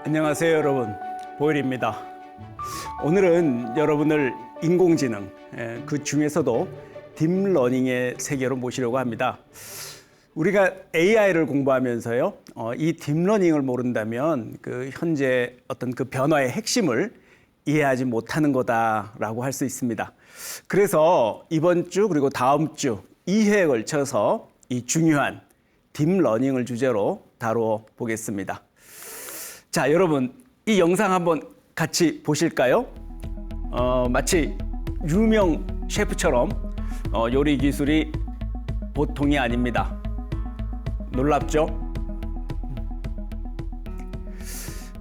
안녕하세요, 여러분. 보일입니다. 오늘은 여러분을 인공지능, 그 중에서도 딥러닝의 세계로 모시려고 합니다. 우리가 AI를 공부하면서요, 이 딥러닝을 모른다면 그 현재 어떤 그 변화의 핵심을 이해하지 못하는 거다라고 할 수 있습니다. 그래서 이번 주 그리고 다음 주 2회에 걸쳐서 이 중요한 딥러닝을 주제로 다루어 보겠습니다. 자, 여러분, 이 영상 한번 같이 보실까요? 마치 유명 셰프처럼 요리 기술이 보통이 아닙니다. 놀랍죠?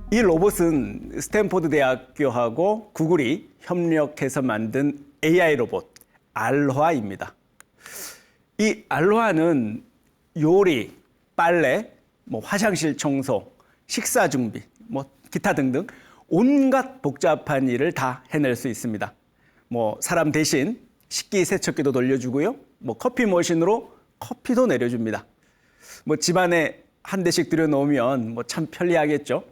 이 로봇은 스탠포드 대학교하고 구글이 협력해서 만든 AI 로봇 알화입니다. 이 알화는 요리, 빨래, 화장실 청소, 식사 준비, 기타 등등 온갖 복잡한 일을 다 해낼 수 있습니다. 사람 대신 식기세척기도 돌려주고요. 커피 머신으로 커피도 내려줍니다. 집안에 한 대씩 들여놓으면 참 편리하겠죠.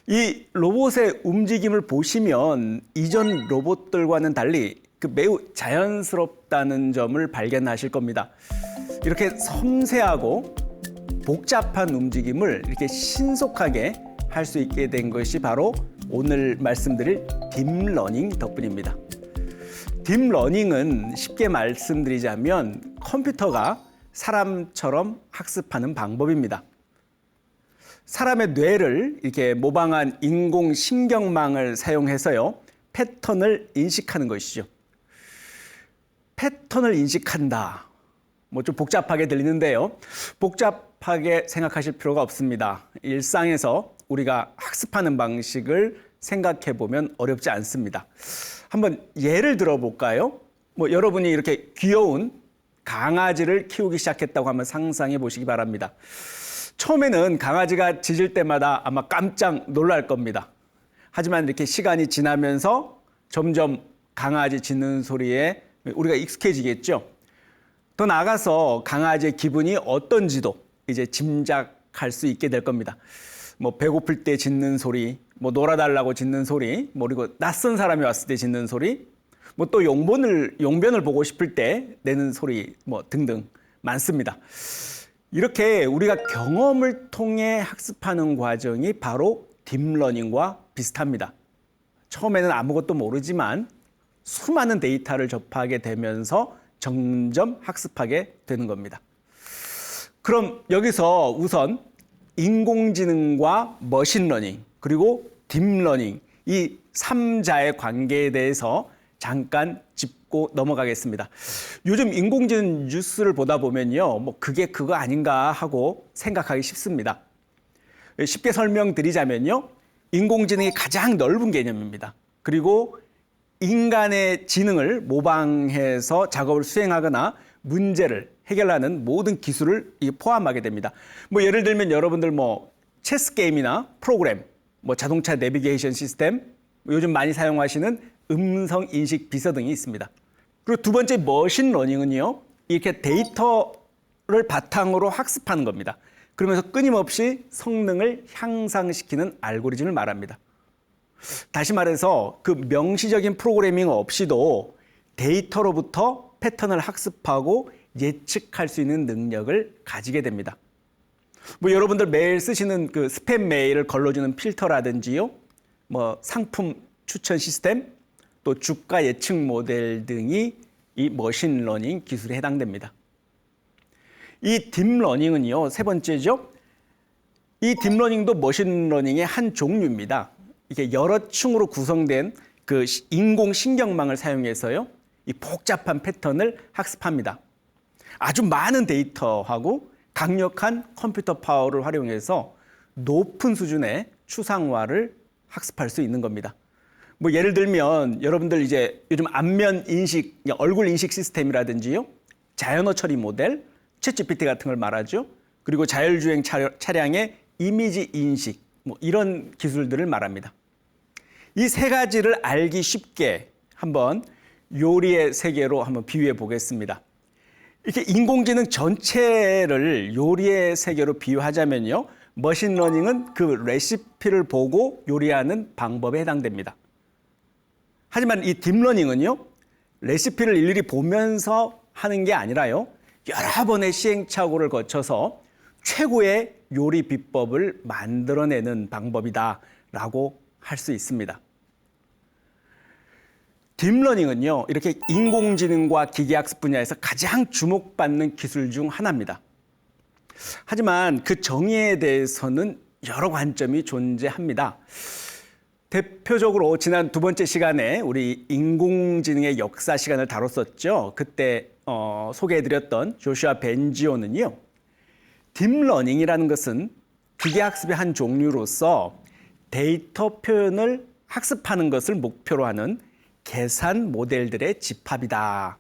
이 로봇의 움직임을 보시면 이전 로봇들과는 달리 매우 자연스럽다는 점을 발견하실 겁니다. 이렇게 섬세하고 복잡한 움직임을 이렇게 신속하게 할 수 있게 된 것이 바로 오늘 말씀드릴 딥러닝 덕분입니다. 딥러닝은 쉽게 말씀드리자면 컴퓨터가 사람처럼 학습하는 방법입니다. 사람의 뇌를 이렇게 모방한 인공신경망을 사용해서요, 패턴을 인식하는 것이죠. 패턴을 인식한다. 좀 복잡하게 들리는데요. 복잡하게 생각하실 필요가 없습니다. 일상에서 우리가 학습하는 방식을 생각해 보면 어렵지 않습니다. 한번 예를 들어 볼까요? 여러분이 이렇게 귀여운 강아지를 키우기 시작했다고 한번 상상해 보시기 바랍니다. 처음에는 강아지가 짖을 때마다 아마 깜짝 놀랄 겁니다. 하지만 이렇게 시간이 지나면서 점점 강아지 짖는 소리에 우리가 익숙해지겠죠. 더 나아가서 강아지의 기분이 어떤지도 이제 짐작할 수 있게 될 겁니다. 배고플 때 짖는 소리, 놀아달라고 짖는 소리, 그리고 낯선 사람이 왔을 때 짖는 소리, 또 용변을 보고 싶을 때 내는 소리, 등등 많습니다. 이렇게 우리가 경험을 통해 학습하는 과정이 바로 딥러닝과 비슷합니다. 처음에는 아무것도 모르지만 수많은 데이터를 접하게 되면서 점점 학습하게 되는 겁니다. 그럼 여기서 우선 인공지능과 머신러닝 그리고 딥러닝 이 3자의 관계에 대해서 잠깐 짚고 넘어가겠습니다. 요즘 인공지능 뉴스를 보다 보면요, 그게 그거 아닌가 하고 생각하기 쉽습니다. 쉽게 설명드리자면요, 인공지능이 가장 넓은 개념입니다. 그리고 인간의 지능을 모방해서 작업을 수행하거나 문제를 해결하는 모든 기술을 포함하게 됩니다. 예를 들면 여러분들 체스 게임이나 프로그램, 자동차 내비게이션 시스템, 요즘 많이 사용하시는 음성 인식 비서 등이 있습니다. 그리고 두 번째 머신러닝은요, 이렇게 데이터를 바탕으로 학습하는 겁니다. 그러면서 끊임없이 성능을 향상시키는 알고리즘을 말합니다. 다시 말해서 그 명시적인 프로그래밍 없이도 데이터로부터 패턴을 학습하고 예측할 수 있는 능력을 가지게 됩니다. 여러분들 매일 쓰시는 그 스팸 메일을 걸러주는 필터라든지요, 상품 추천 시스템, 또 주가 예측 모델 등이 이 머신러닝 기술에 해당됩니다. 이 딥러닝은요, 세 번째죠. 이 딥러닝도 머신러닝의 한 종류입니다. 이게 여러 층으로 구성된 그 인공신경망을 사용해서요, 이 복잡한 패턴을 학습합니다. 아주 많은 데이터하고 강력한 컴퓨터 파워를 활용해서 높은 수준의 추상화를 학습할 수 있는 겁니다. 예를 들면 여러분들 이제 요즘 안면 인식, 얼굴 인식 시스템이라든지요, 자연어 처리 모델, 챗GPT 같은 걸 말하죠. 그리고 자율주행 차량의 이미지 인식, 이런 기술들을 말합니다. 이 세 가지를 알기 쉽게 한번 요리의 세계로 한번 비유해 보겠습니다. 이렇게 인공지능 전체를 요리의 세계로 비유하자면요, 머신러닝은 그 레시피를 보고 요리하는 방법에 해당됩니다. 하지만 이 딥러닝은요, 레시피를 일일이 보면서 하는 게 아니라요, 여러 번의 시행착오를 거쳐서 최고의 요리 비법을 만들어내는 방법이다라고 할 수 있습니다. 딥러닝은요, 이렇게 인공지능과 기계학습 분야에서 가장 주목받는 기술 중 하나입니다. 하지만 그 정의에 대해서는 여러 관점이 존재합니다. 대표적으로 지난 두 번째 시간에 우리 인공지능의 역사 시간을 다뤘었죠. 그때 소개해드렸던 조슈아 벤지오는요, 딥러닝이라는 것은 기계학습의 한 종류로서 데이터 표현을 학습하는 것을 목표로 하는 계산 모델들의 집합이다.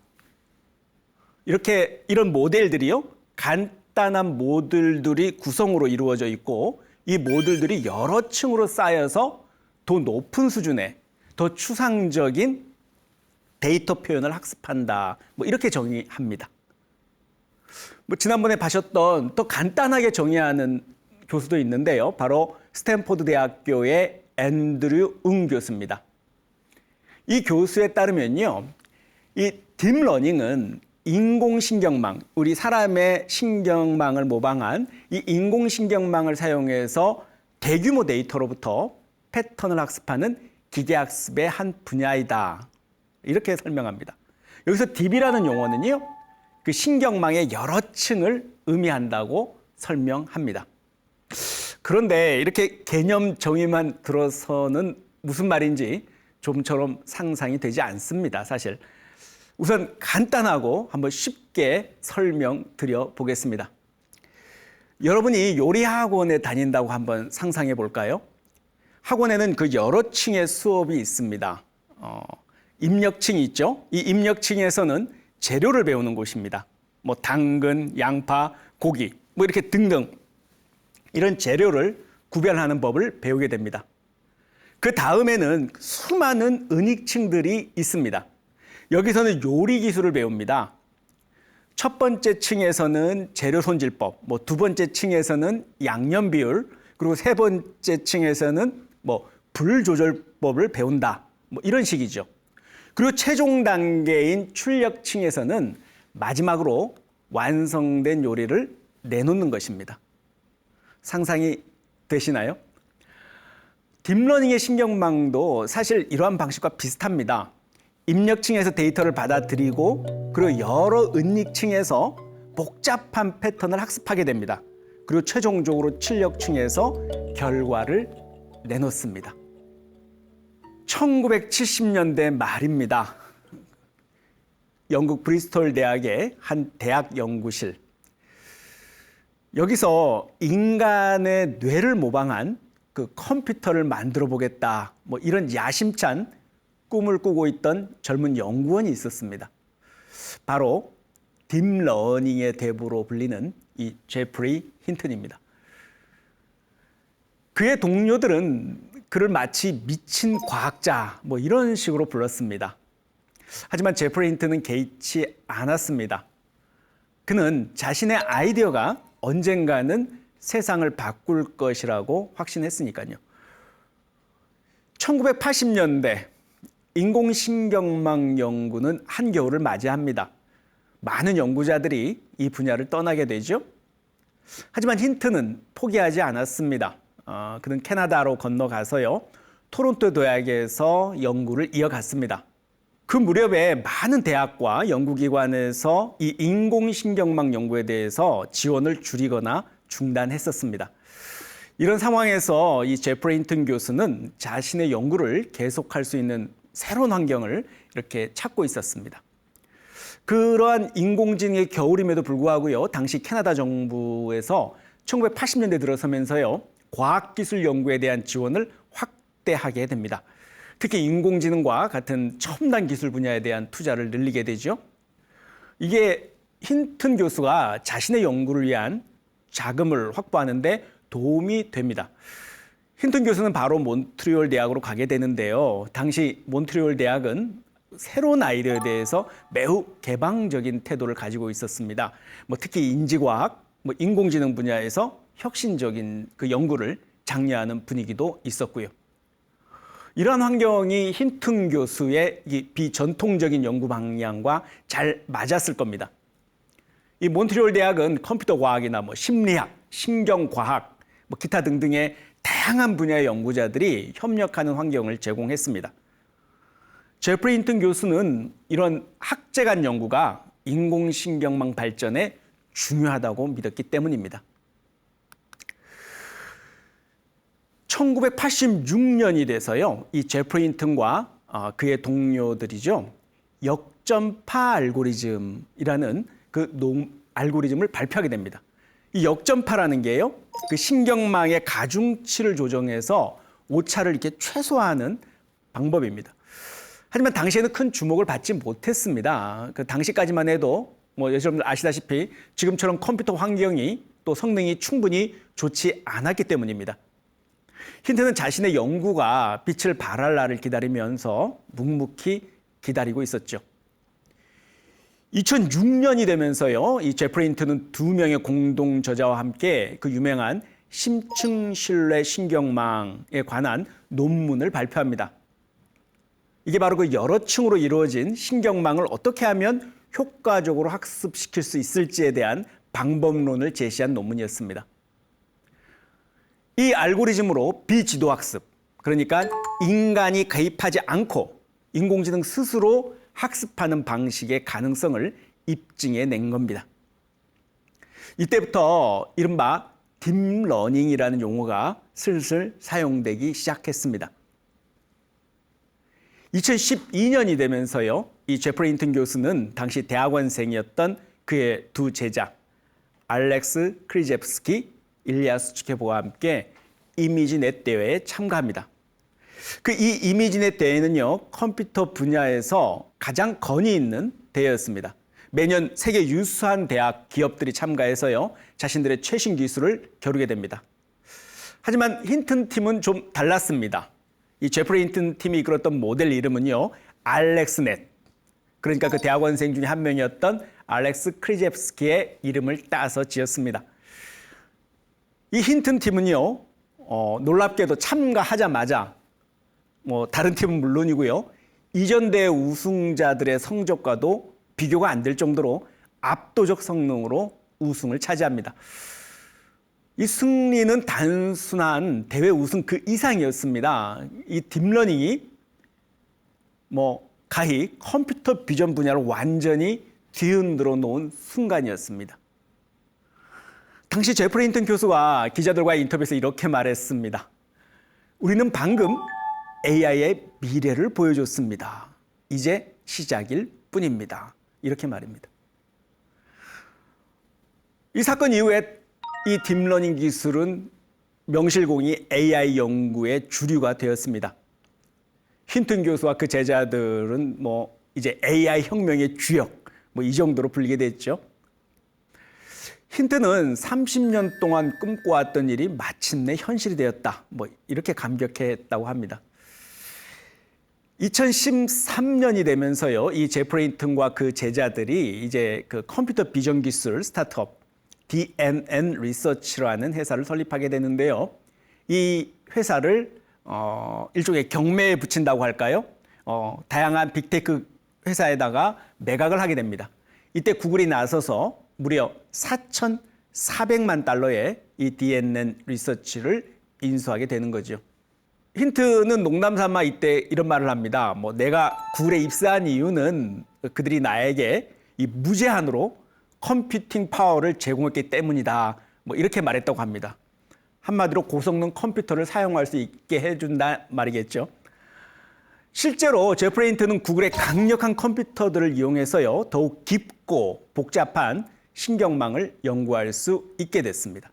이런 모델들이요, 간단한 모듈들이 구성으로 이루어져 있고, 이 모듈들이 여러 층으로 쌓여서 더 높은 수준의, 더 추상적인 데이터 표현을 학습한다. 이렇게 정의합니다. 지난번에 봐셨던 더 간단하게 정의하는 교수도 있는데요. 바로 스탠포드 대학교의 앤드류 응 교수입니다. 이 교수에 따르면요, 이 딥러닝은 인공신경망, 우리 사람의 신경망을 모방한 이 인공신경망을 사용해서 대규모 데이터로부터 패턴을 학습하는 기계학습의 한 분야이다. 이렇게 설명합니다. 여기서 딥이라는 용어는요, 그 신경망의 여러 층을 의미한다고 설명합니다. 그런데 이렇게 개념 정의만 들어서는 무슨 말인지 좀처럼 상상이 되지 않습니다, 사실. 우선 간단하고 한번 쉽게 설명드려 보겠습니다. 여러분이 요리 학원에 다닌다고 한번 상상해 볼까요? 학원에는 그 여러 층의 수업이 있습니다. 입력층이 있죠. 이 입력층에서는 재료를 배우는 곳입니다. 당근, 양파, 고기, 이렇게 등등 이런 재료를 구별하는 법을 배우게 됩니다. 그 다음에는 수많은 은익층들이 있습니다. 여기서는 요리 기술을 배웁니다. 첫 번째 층에서는 재료 손질법, 두 번째 층에서는 양념 비율, 그리고 세 번째 층에서는 불 조절법을 배운다. 이런 식이죠. 그리고 최종 단계인 출력층에서는 마지막으로 완성된 요리를 내놓는 것입니다. 상상이 되시나요? 딥러닝의 신경망도 사실 이러한 방식과 비슷합니다. 입력층에서 데이터를 받아들이고 그리고 여러 은닉층에서 복잡한 패턴을 학습하게 됩니다. 그리고 최종적으로 출력층에서 결과를 내놓습니다. 1970년대 말입니다. 영국 브리스톨 대학의 한 대학 연구실. 여기서 인간의 뇌를 모방한 그 컴퓨터를 만들어 보겠다. 이런 야심찬 꿈을 꾸고 있던 젊은 연구원이 있었습니다. 바로 딥러닝의 대부로 불리는 이 제프리 힌튼입니다. 그의 동료들은 그를 마치 미친 과학자 이런 식으로 불렀습니다. 하지만 제프리 힌튼은 개의치 않았습니다. 그는 자신의 아이디어가 언젠가는 세상을 바꿀 것이라고 확신했으니까요. 1980년대 인공신경망 연구는 한겨울을 맞이합니다. 많은 연구자들이 이 분야를 떠나게 되죠. 하지만 힌트는 포기하지 않았습니다. 그는 캐나다로 건너가서요, 토론토 대학에서 연구를 이어갔습니다. 그 무렵에 많은 대학과 연구기관에서 이 인공신경망 연구에 대해서 지원을 줄이거나 중단했었습니다. 이런 상황에서 이 제프리 힌튼 교수는 자신의 연구를 계속할 수 있는 새로운 환경을 이렇게 찾고 있었습니다. 그러한 인공지능의 겨울임에도 불구하고요, 당시 캐나다 정부에서 1980년대 들어서면서요, 과학기술 연구에 대한 지원을 확대하게 됩니다. 특히 인공지능과 같은 첨단 기술 분야에 대한 투자를 늘리게 되죠. 이게 힌튼 교수가 자신의 연구를 위한 자금을 확보하는 데 도움이 됩니다. 힌튼 교수는 바로 몬트리올 대학으로 가게 되는데요. 당시 몬트리올 대학은 새로운 아이디어에 대해서 매우 개방적인 태도를 가지고 있었습니다. 특히 인지과학, 인공지능 분야에서 혁신적인 그 연구를 장려하는 분위기도 있었고요. 이러한 환경이 힌튼 교수의 이 비전통적인 연구 방향과 잘 맞았을 겁니다. 이 몬트리올 대학은 컴퓨터 과학이나 심리학, 신경과학, 기타 등등의 다양한 분야의 연구자들이 협력하는 환경을 제공했습니다. 제프리 힌튼 교수는 이런 학제 간 연구가 인공신경망 발전에 중요하다고 믿었기 때문입니다. 1986년이 돼서요, 이 제프리 힌튼과 그의 동료들이죠, 역전파 알고리즘이라는 그 알고리즘을 발표하게 됩니다. 이 역전파라는 게요, 그 신경망의 가중치를 조정해서 오차를 이렇게 최소화하는 방법입니다. 하지만 당시에는 큰 주목을 받지 못했습니다. 그 당시까지만 해도 여러분들 아시다시피 지금처럼 컴퓨터 환경이 또 성능이 충분히 좋지 않았기 때문입니다. 힌트는 자신의 연구가 빛을 발할 날을 기다리면서 묵묵히 기다리고 있었죠. 2006년이 되면서요, 이 제프리 힌트는 두 명의 공동 저자와 함께 그 유명한 심층 신뢰 신경망에 관한 논문을 발표합니다. 이게 바로 그 여러 층으로 이루어진 신경망을 어떻게 하면 효과적으로 학습시킬 수 있을지에 대한 방법론을 제시한 논문이었습니다. 이 알고리즘으로 비지도학습, 그러니까 인간이 개입하지 않고 인공지능 스스로 학습하는 방식의 가능성을 입증해낸 겁니다. 이때부터 이른바 딥러닝이라는 용어가 슬슬 사용되기 시작했습니다. 2012년이 되면서요, 이 제프리 힌튼 교수는 당시 대학원생이었던 그의 두 제자 알렉스 크리첵스키, 일리아 수츠케보와 함께 이미지넷 대회에 참가합니다. 이 이미지넷 대회는요, 컴퓨터 분야에서 가장 권위 있는 대회였습니다. 매년 세계 유수한 대학 기업들이 참가해서요, 자신들의 최신 기술을 겨루게 됩니다. 하지만 힌튼 팀은 좀 달랐습니다. 이 제프리 힌튼 팀이 이끌었던 모델 이름은요, 알렉스넷. 그러니까 그 대학원생 중에 한 명이었던 알렉스 크리첵스키의 이름을 따서 지었습니다. 이 힌튼 팀은요, 놀랍게도 참가하자마자 다른 팀은 물론이고요, 이전 대회 우승자들의 성적과도 비교가 안 될 정도로 압도적 성능으로 우승을 차지합니다. 이 승리는 단순한 대회 우승 그 이상이었습니다. 이 딥러닝이 가히 컴퓨터 비전 분야를 완전히 뒤흔들어 놓은 순간이었습니다. 당시 제프리 힌튼 교수가 기자들과의 인터뷰에서 이렇게 말했습니다. 우리는 방금 AI의 미래를 보여줬습니다. 이제 시작일 뿐입니다. 이렇게 말입니다. 이 사건 이후에 이 딥러닝 기술은 명실공히 AI 연구의 주류가 되었습니다. 힌튼 교수와 그 제자들은 이제 AI 혁명의 주역 이 정도로 불리게 됐죠. 힌튼은 30년 동안 꿈꿔왔던 일이 마침내 현실이 되었다. 이렇게 감격했다고 합니다. 2013년이 되면서요, 이 제프리 힌튼과 그 제자들이 이제 그 컴퓨터 비전 기술 스타트업 DNN 리서치라는 회사를 설립하게 되는데요. 이 회사를 일종의 경매에 붙인다고 할까요? 다양한 빅테크 회사에다가 매각을 하게 됩니다. 이때 구글이 나서서 무려 4,400만 달러의 이 DNN 리서치를 인수하게 되는 거죠. 힌트는 농담삼아 이때 이런 말을 합니다. 내가 구글에 입사한 이유는 그들이 나에게 이 무제한으로 컴퓨팅 파워를 제공했기 때문이다. 이렇게 말했다고 합니다. 한마디로 고성능 컴퓨터를 사용할 수 있게 해준다 말이겠죠. 실제로 제프리 힌트는 구글의 강력한 컴퓨터들을 이용해서요, 더욱 깊고 복잡한 신경망을 연구할 수 있게 됐습니다.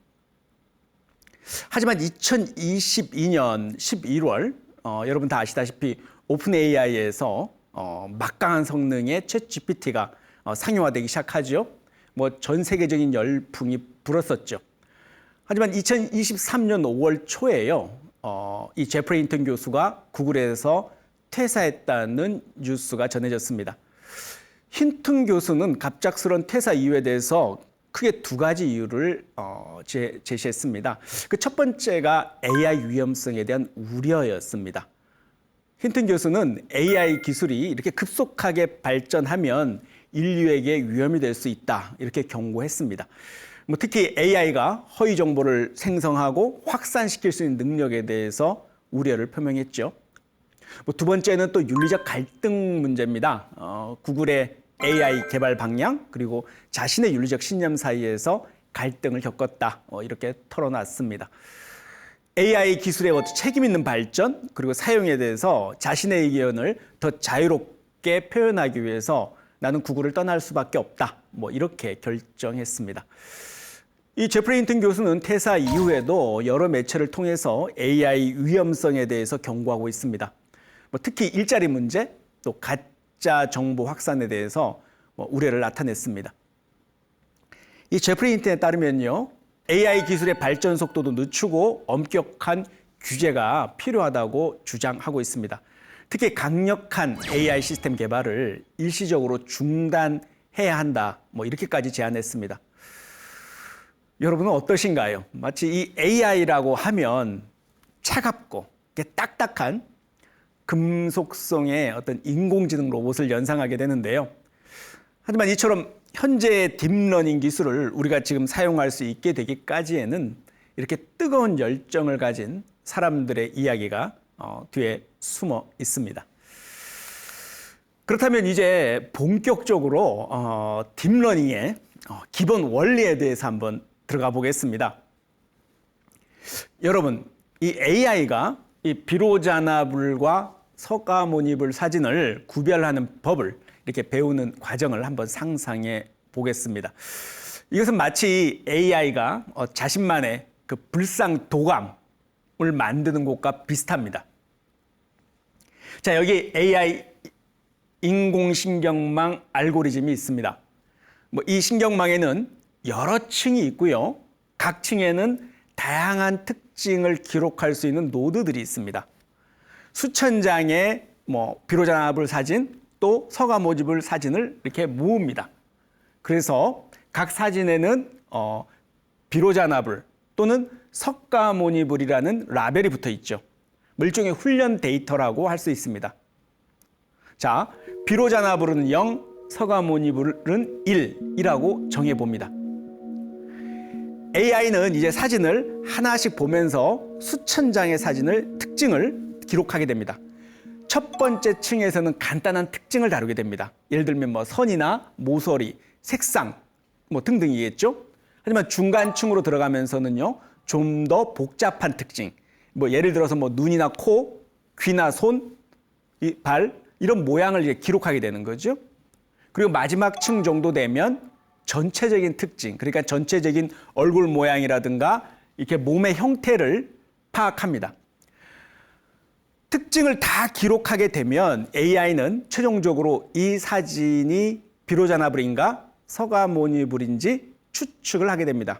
하지만 2022년 11월 여러분 다 아시다시피 오픈 AI에서 막강한 성능의 챗GPT가 상용화되기 시작하죠. 전 세계적인 열풍이 불었었죠. 하지만 2023년 5월 초에요, 이 제프리 힌튼 교수가 구글에서 퇴사했다는 뉴스가 전해졌습니다. 힌튼 교수는 갑작스런 퇴사 이유에 대해서 크게 두 가지 이유를 제시했습니다. 그 첫 번째가 AI 위험성에 대한 우려였습니다. 힌튼 교수는 AI 기술이 이렇게 급속하게 발전하면 인류에게 위험이 될 수 있다 이렇게 경고했습니다. 특히 AI가 허위 정보를 생성하고 확산시킬 수 있는 능력에 대해서 우려를 표명했죠. 두 번째는 또 윤리적 갈등 문제입니다. 구글의 AI 개발 방향 그리고 자신의 윤리적 신념 사이에서 갈등을 겪었다 이렇게 털어놨습니다. AI 기술의 책임 있는 발전 그리고 사용에 대해서 자신의 의견을 더 자유롭게 표현하기 위해서 나는 구글을 떠날 수밖에 없다 이렇게 결정했습니다. 이 제프리 힌튼 교수는 퇴사 이후에도 여러 매체를 통해서 AI 위험성에 대해서 경고하고 있습니다. 특히 일자리 문제, 또 가짜 정보 확산에 대해서 우려를 나타냈습니다. 이 제프리 힌튼에 따르면요, AI 기술의 발전 속도도 늦추고 엄격한 규제가 필요하다고 주장하고 있습니다. 특히 강력한 AI 시스템 개발을 일시적으로 중단해야 한다. 이렇게까지 제안했습니다. 여러분은 어떠신가요? 마치 이 AI라고 하면 차갑고 딱딱한 금속성의 어떤 인공지능 로봇을 연상하게 되는데요. 하지만 이처럼 현재의 딥러닝 기술을 우리가 지금 사용할 수 있게 되기까지에는 이렇게 뜨거운 열정을 가진 사람들의 이야기가 뒤에 숨어 있습니다. 그렇다면 이제 본격적으로 딥러닝의 기본 원리에 대해서 한번 들어가 보겠습니다. 여러분, 이 AI가 이 비로자나불과 서가모니불 사진을 구별하는 법을 이렇게 배우는 과정을 한번 상상해 보겠습니다. 이것은 마치 AI가 자신만의 그 불상 도감을 만드는 것과 비슷합니다. 자, 여기 AI 인공신경망 알고리즘이 있습니다. 이 신경망에는 여러 층이 있고요. 각 층에는 다양한 특징을 기록할 수 있는 노드들이 있습니다. 수천 장의 비로자나불 사진 또 서가모니불 사진을 이렇게 모읍니다. 그래서 각 사진에는 비로자나불 또는 석가모니불이라는 라벨이 붙어 있죠. 일종의 훈련 데이터라고 할 수 있습니다. 자, 비로자나불은 0, 서가모니불은 1이라고 정해봅니다. AI는 이제 사진을 하나씩 보면서 수천 장의 사진을 특징을 기록하게 됩니다. 첫 번째 층에서는 간단한 특징을 다루게 됩니다. 예를 들면 선이나 모서리, 색상 등등이겠죠. 하지만 중간층으로 들어가면서는요, 좀 더 복잡한 특징, 예를 들어서 눈이나 코, 귀나 손, 발 이런 모양을 이제 기록하게 되는 거죠. 그리고 마지막 층 정도 되면 전체적인 특징, 그러니까 전체적인 얼굴 모양이라든가 이렇게 몸의 형태를 파악합니다. 특징을 다 기록하게 되면 AI는 최종적으로 이 사진이 비로자나불인가 서가모니불인지 추측을 하게 됩니다.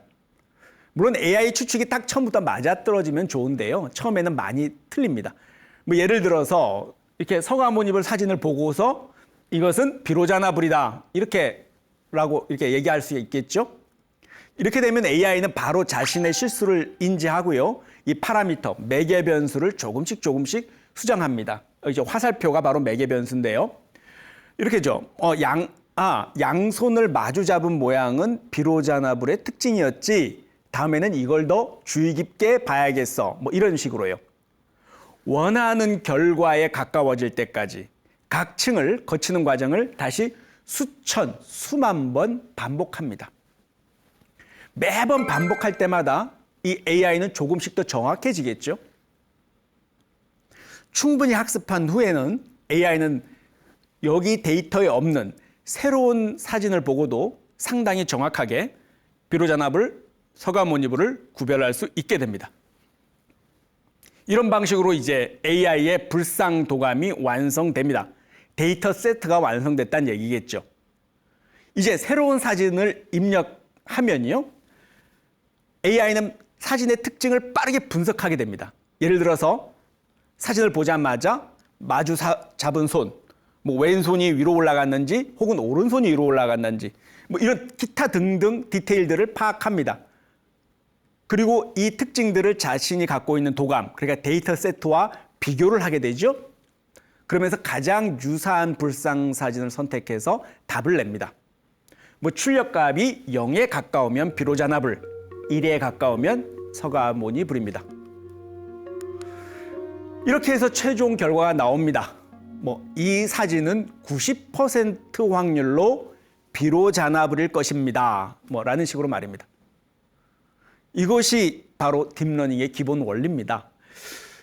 물론 AI 추측이 딱 처음부터 맞아떨어지면 좋은데요. 처음에는 많이 틀립니다. 예를 들어서 이렇게 서가모니불 사진을 보고서 이것은 비로자나불이다 이렇게 얘기할 수 있겠죠. 이렇게 되면 AI는 바로 자신의 실수를 인지하고요. 이 파라미터, 매개 변수를 조금씩 수정합니다. 이제 화살표가 바로 매개 변수인데요. 이렇게죠. 양손을 마주 잡은 모양은 비로자나불의 특징이었지. 다음에는 이걸 더 주의 깊게 봐야겠어. 이런 식으로요. 원하는 결과에 가까워질 때까지 각 층을 거치는 과정을 다시 수만 번 반복합니다. 매번 반복할 때마다 이 AI는 조금씩 더 정확해지겠죠. 충분히 학습한 후에는 AI는 여기 데이터에 없는 새로운 사진을 보고도 상당히 정확하게 비로자나불, 서가모니불을 구별할 수 있게 됩니다. 이런 방식으로 이제 AI의 불상도감이 완성됩니다. 데이터 세트가 완성됐다는 얘기겠죠. 이제 새로운 사진을 입력하면요, AI는 사진의 특징을 빠르게 분석하게 됩니다. 예를 들어서 사진을 보자마자 잡은 손, 왼손이 위로 올라갔는지 혹은 오른손이 위로 올라갔는지 뭐 이런 기타 등등 디테일들을 파악합니다. 그리고 이 특징들을 자신이 갖고 있는 도감, 그러니까 데이터 세트와 비교를 하게 되죠. 그러면서 가장 유사한 불상 사진을 선택해서 답을 냅니다. 뭐 출력값이 0에 가까우면 비로자나불, 1에 가까우면 서가모니 불입니다. 이렇게 해서 최종 결과가 나옵니다. 뭐 이 사진은 90% 확률로 비로자나불일 것입니다. 라는 식으로 말입니다. 이것이 바로 딥러닝의 기본 원리입니다.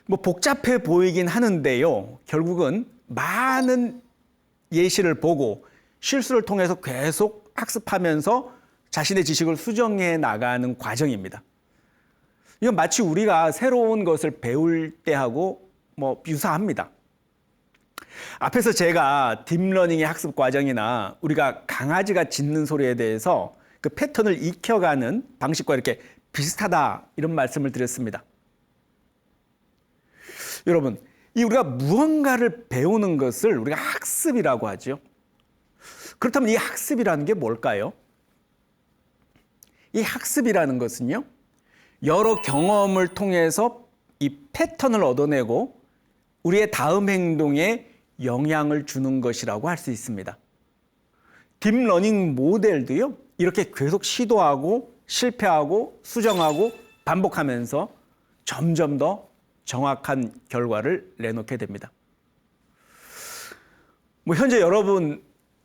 뭐 복잡해 보이긴 하는데요. 결국은 많은 예시를 보고 실수를 통해서 계속 학습하면서 자신의 지식을 수정해 나가는 과정입니다. 이건 마치 우리가 새로운 것을 배울 때하고 뭐 유사합니다. 앞에서 제가 딥러닝의 학습 과정이나 우리가 강아지가 짖는 소리에 대해서 그 패턴을 익혀가는 방식과 이렇게 비슷하다 이런 말씀을 드렸습니다. 여러분, 우리가 무언가를 배우는 것을 우리가 학습이라고 하죠. 그렇다면 이 학습이라는 게 뭘까요? 이 학습이라는 것은요, 여러 경험을 통해서 이 패턴을 얻어내고 우리의 다음 행동에 영향을 주는 것이라고 할 수 있습니다. 딥러닝 모델도요, 이렇게 계속 시도하고 실패하고 수정하고 반복하면서 점점 더 정확한 결과를 내놓게 됩니다. 뭐 현재 여러분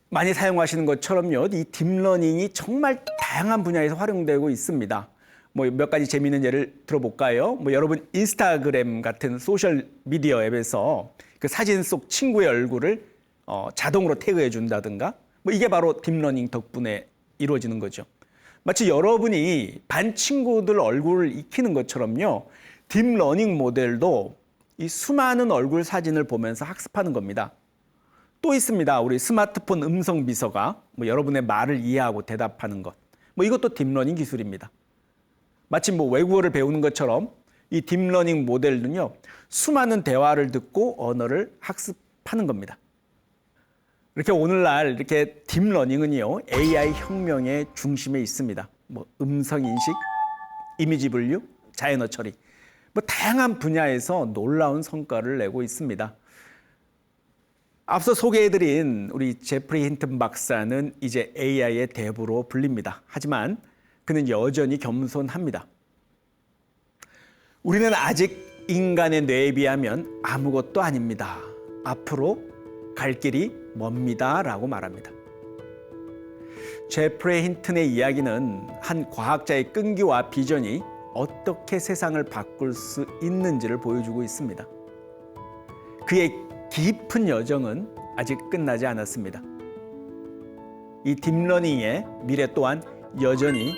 많이 사용하시는 것처럼요, 이 딥러닝이 정말 다양한 분야에서 활용되고 있습니다. 뭐 몇 가지 재미있는 예를 들어볼까요? 뭐 여러분 인스타그램 같은 소셜 미디어 앱에서 그 사진 속 친구의 얼굴을 자동으로 태그해 준다든가, 뭐 이게 바로 딥러닝 덕분에 이루어지는 거죠. 마치 여러분이 반 친구들 얼굴을 익히는 것처럼요, 딥러닝 모델도 이 수많은 얼굴 사진을 보면서 학습하는 겁니다. 또 있습니다. 우리 스마트폰 음성 비서가 뭐 여러분의 말을 이해하고 대답하는 것. 뭐 이것도 딥러닝 기술입니다. 마치 뭐 외국어를 배우는 것처럼 이 딥러닝 모델은요, 수많은 대화를 듣고 언어를 학습하는 겁니다. 이렇게 오늘날 이렇게 딥러닝은요, AI 혁명의 중심에 있습니다. 뭐 음성 인식, 이미지 분류, 자연어 처리, 뭐 다양한 분야에서 놀라운 성과를 내고 있습니다. 앞서 소개해드린 우리 제프리 힌튼 박사는 이제 AI의 대부로 불립니다. 하지만 그는 여전히 겸손합니다. 우리는 아직 인간의 뇌에 비하면 아무것도 아닙니다. 앞으로 갈 길이 멉니다. 라고 말합니다. 제프리 힌튼의 이야기는 한 과학자의 끈기와 비전이 어떻게 세상을 바꿀 수 있는지를 보여주고 있습니다. 그의 깊은 여정은 아직 끝나지 않았습니다. 이 딥러닝의 미래 또한 여전히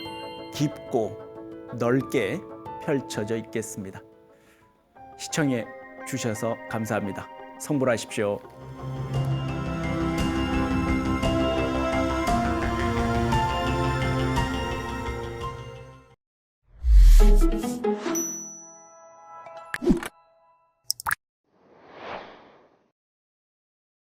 깊고 넓게 펼쳐져 있겠습니다. 시청해 주셔서 감사합니다. 성불하십시오.